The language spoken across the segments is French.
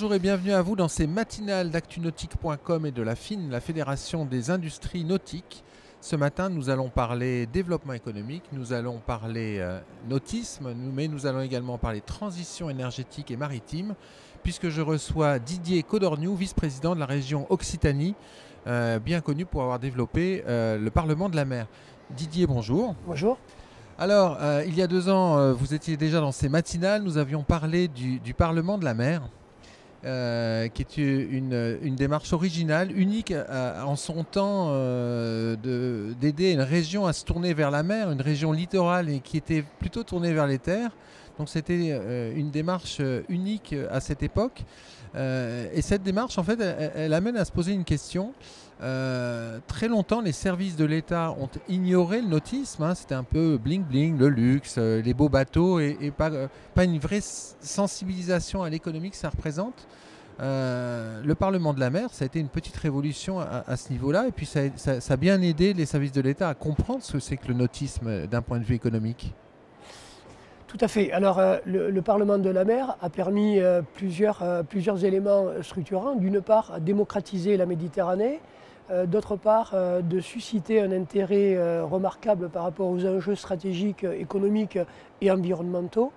Bonjour et bienvenue à vous dans ces matinales d'actunautique.com et de la FIN, la Fédération des industries nautiques. Ce matin, nous allons parler développement économique, nous allons parler nautisme, mais nous allons également parler transition énergétique et maritime, puisque je reçois Didier Codorniou, vice-président de la région Occitanie, bien connu pour avoir développé le Parlement de la mer. Didier, bonjour. Bonjour. Alors, il y a 2 ans, vous étiez déjà dans ces matinales, nous avions parlé du Parlement de la mer. Qui est une démarche originale, unique en son temps, d'aider une région à se tourner vers la mer, une région littorale et qui était plutôt tournée vers les terres. Donc c'était une démarche unique à cette époque. Et cette démarche, en fait, elle amène à se poser une question. Très longtemps, les services de l'État ont ignoré le nautisme. Hein. C'était un peu bling-bling, le luxe, les beaux bateaux et pas une vraie sensibilisation à l'économie que ça représente. Le Parlement de la mer, ça a été une petite révolution à ce niveau-là. Et puis ça a bien aidé les services de l'État à comprendre ce que c'est que le nautisme d'un point de vue économique. Tout à fait. Alors, le Parlement de la mer a permis plusieurs éléments structurants. D'une part, à démocratiser la Méditerranée. D'autre part, de susciter un intérêt remarquable par rapport aux enjeux stratégiques, économiques et environnementaux.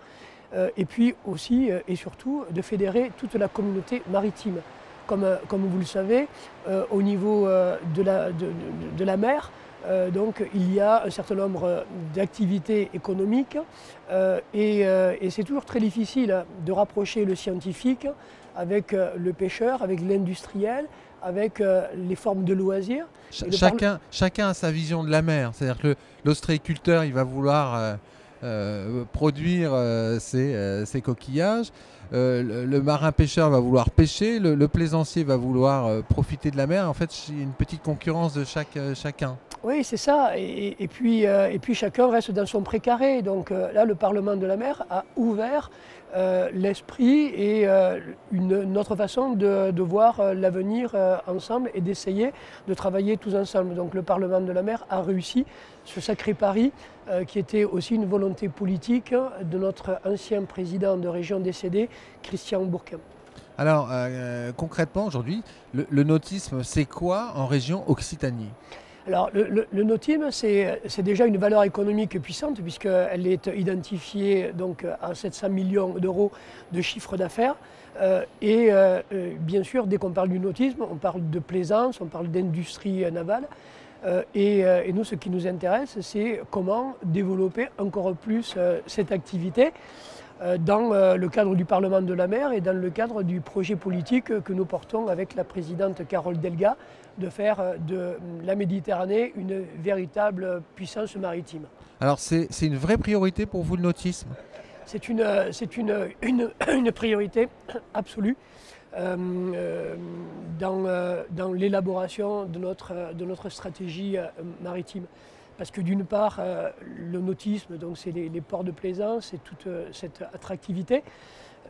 Et puis aussi et surtout de fédérer toute la communauté maritime. Comme vous le savez, au niveau de la mer, donc il y a un certain nombre d'activités économiques et c'est toujours très difficile de rapprocher le scientifique avec le pêcheur, avec l'industriel, avec les formes de loisirs. Chacun a sa vision de la mer. C'est-à-dire que l'ostréiculteur, il va vouloir produire ses coquillages. Le marin-pêcheur va vouloir pêcher. Le plaisancier va vouloir profiter de la mer. En fait, il y a une petite concurrence de chacun. Oui, c'est ça. Et puis chacun reste dans son précaré. Donc là, le Parlement de la mer a ouvert l'esprit et une autre façon de voir l'avenir ensemble et d'essayer de travailler tous ensemble. Donc le Parlement de la mer a réussi ce sacré pari qui était aussi une volonté politique de notre ancien président de région décédé, Christian Bourquin. Alors concrètement aujourd'hui, le nautisme, c'est quoi en région Occitanie ? Alors le nautisme, c'est déjà une valeur économique puissante puisqu'elle est identifiée donc, à 700 millions d'euros de chiffre d'affaires. Bien sûr, dès qu'on parle du nautisme, on parle de plaisance, on parle d'industrie navale. Et nous, ce qui nous intéresse, c'est comment développer encore plus cette activité dans le cadre du Parlement de la mer et dans le cadre du projet politique que nous portons avec la présidente Carole Delga, de faire de la Méditerranée une véritable puissance maritime. Alors c'est une vraie priorité pour vous le nautisme ? C'est une priorité absolue dans l'élaboration de notre stratégie maritime. Parce que d'une part, le nautisme, donc c'est les ports de plaisance, c'est toute cette attractivité.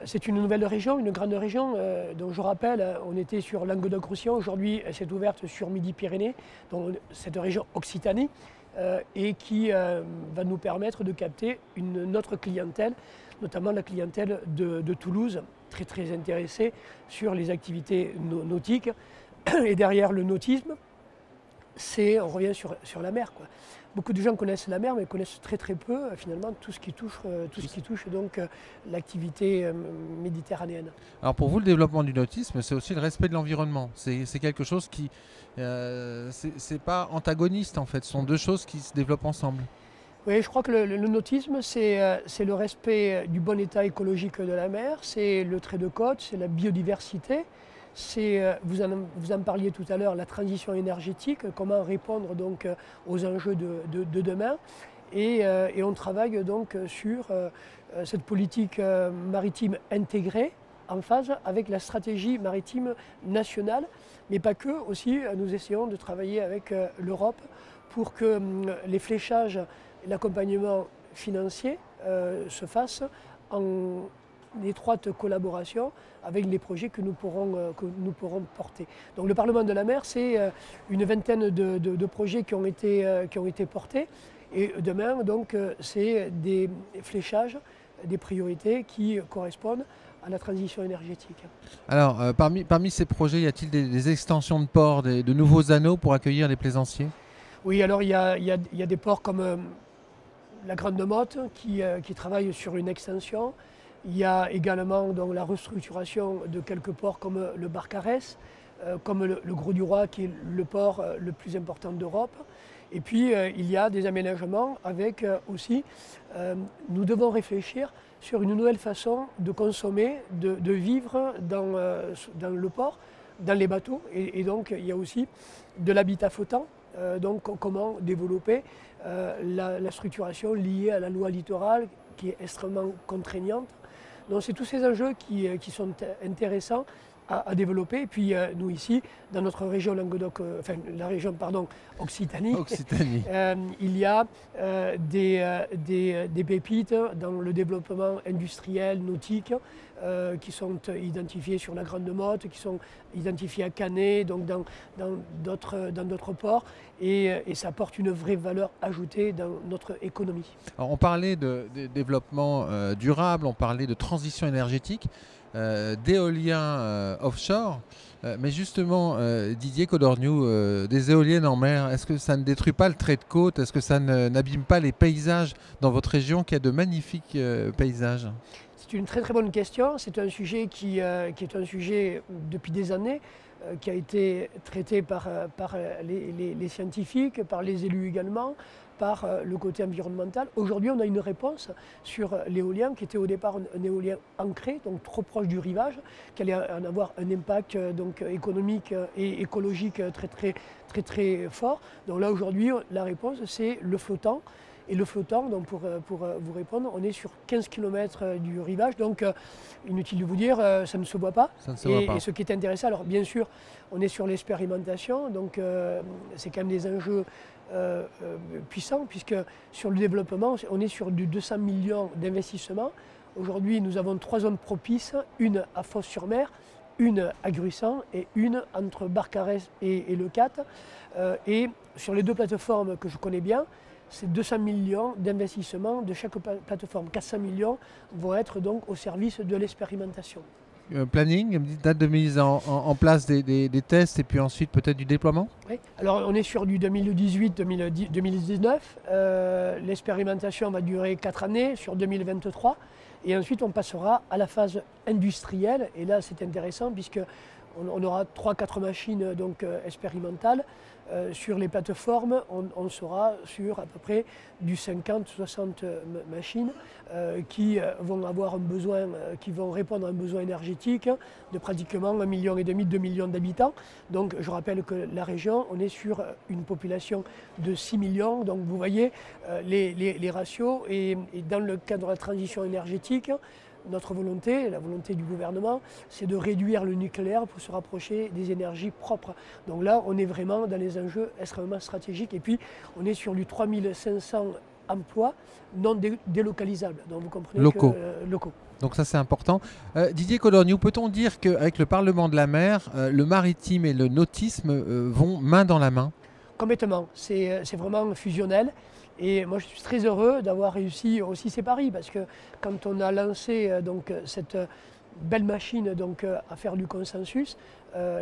C'est une nouvelle région, une grande région, dont je rappelle, on était sur Languedoc-Roussillon, aujourd'hui elle s'est ouverte sur Midi-Pyrénées, donc cette région Occitanie, et qui va nous permettre de capter une autre clientèle, notamment la clientèle de Toulouse, très très intéressée sur les activités nautiques. Et derrière le nautisme, on revient sur la mer, quoi. Beaucoup de gens connaissent la mer, mais connaissent très très peu finalement tout ce qui touche donc l'activité méditerranéenne. Alors pour vous, le développement du nautisme, c'est aussi le respect de l'environnement. C'est quelque chose qui, c'est pas antagoniste en fait. Ce sont deux choses qui se développent ensemble. Oui, je crois que le nautisme, c'est le respect du bon état écologique de la mer, c'est le trait de côte, c'est la biodiversité. Vous en parliez tout à l'heure, la transition énergétique, comment répondre donc aux enjeux de demain. Et on travaille donc sur cette politique maritime intégrée en phase avec la stratégie maritime nationale, mais pas que, aussi nous essayons de travailler avec l'Europe pour que les fléchages et l'accompagnement financier se fassent en étroite collaboration avec les projets que nous pourrons porter. Donc le Parlement de la mer, c'est une vingtaine de projets qui ont été portés. Et demain, donc, c'est des fléchages, des priorités qui correspondent à la transition énergétique. Alors, parmi ces projets, y a-t-il des extensions de ports, de nouveaux anneaux pour accueillir les plaisanciers? Oui, alors il y a des ports comme la Grande Motte qui travaille sur une extension. Il y a également donc, la restructuration de quelques ports comme le Barcarès, comme le Grau-du-Roi qui est le port le plus important d'Europe. Et puis il y a des aménagements avec aussi, nous devons réfléchir sur une nouvelle façon de consommer, de vivre dans le port, dans les bateaux. Et donc il y a aussi de l'habitat flottant. Donc comment développer la structuration liée à la loi littorale qui est extrêmement contraignante. Donc c'est tous ces enjeux qui sont intéressants à développer. Et puis nous ici, dans notre région Languedoc, la région Occitanie, il y a des pépites dans le développement industriel, nautique, qui sont identifiées sur la Grande Motte, qui sont identifiées à Canet, donc dans d'autres ports, et ça apporte une vraie valeur ajoutée dans notre économie. Alors, on parlait de développement durable, on parlait de transition énergétique. D'éolien offshore, mais justement Didier Codorniou, des éoliennes en mer, est-ce que ça ne détruit pas le trait de côte? Est-ce que ça n'abîme pas les paysages dans votre région qui a de magnifiques paysages? C'est une très très bonne question, c'est un sujet qui est un sujet depuis des années, qui a été traité par les scientifiques, par les élus également, par le côté environnemental. Aujourd'hui, on a une réponse sur l'éolien qui était au départ un éolien ancré, donc trop proche du rivage, qui allait en avoir un impact donc, économique et écologique très fort. Donc là, aujourd'hui, la réponse, c'est le flottant. Et le flottant, donc pour vous répondre, on est sur 15 km du rivage, donc inutile de vous dire, ça ne se voit pas. Ça ne se voit pas. Et ce qui est intéressant, alors bien sûr, on est sur l'expérimentation, donc c'est quand même des enjeux puissants, puisque sur le développement, on est sur du 200 millions d'investissements. Aujourd'hui, nous avons 3 zones propices, une à Fos-sur-Mer, une à Gruissan et une entre Barcarès et Le Cat. Et sur les 2 plateformes que je connais bien, c'est 200 millions d'investissements de chaque plateforme. 400 millions vont être donc au service de l'expérimentation. Planning, date de mise en place des tests et puis ensuite peut-être du déploiement? Oui. Alors on est sur du 2018-2019. L'expérimentation va durer 4 années sur 2023. Et ensuite on passera à la phase industrielle. Et là c'est intéressant puisque on aura 3-4 machines donc, expérimentales. Sur les plateformes, on sera sur à peu près du 50-60 machines qui vont avoir un besoin, qui vont répondre à un besoin énergétique de pratiquement 1,5 million, 2 millions d'habitants. Donc je rappelle que la région, on est sur une population de 6 millions. Donc vous voyez les ratios et dans le cadre de la transition énergétique, notre volonté, la volonté du gouvernement, c'est de réduire le nucléaire pour se rapprocher des énergies propres. Donc là, on est vraiment dans les enjeux extrêmement stratégiques. Et puis, on est sur du 3500 emplois non délocalisables. Donc vous comprenez locaux. Locaux. Donc ça, c'est important. Didier Codorniou, peut-on dire qu'avec le Parlement de la mer, le maritime et le nautisme vont main dans la main? Complètement. C'est vraiment fusionnel. Et moi, je suis très heureux d'avoir réussi aussi ces paris, parce que quand on a lancé donc, cette belle machine donc, à faire du consensus,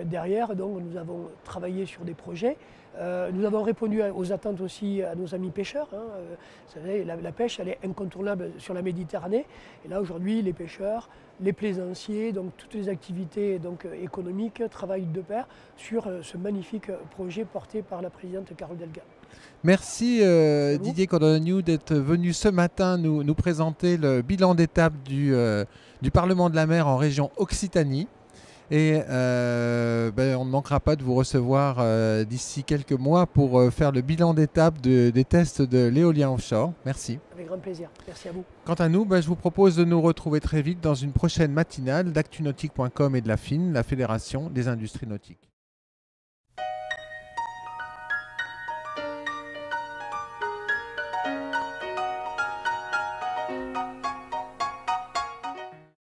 derrière, donc, nous avons travaillé sur des projets. Nous avons répondu aux attentes aussi à nos amis pêcheurs. Vous savez, la pêche, elle est incontournable sur la Méditerranée. Et là, aujourd'hui, les pêcheurs, les plaisanciers, donc toutes les activités donc, économiques travaillent de pair sur ce magnifique projet porté par la présidente Carole Delga. Merci Didier Codorniou d'être venu ce matin nous présenter le bilan d'étape du Parlement de la mer en région Occitanie. Et on ne manquera pas de vous recevoir d'ici quelques mois pour faire le bilan d'étape des tests de l'éolien offshore. Merci. Avec grand plaisir. Merci à vous. Quant à nous, je vous propose de nous retrouver très vite dans une prochaine matinale d'actunautique.com et de la FIN, la Fédération des industries nautiques.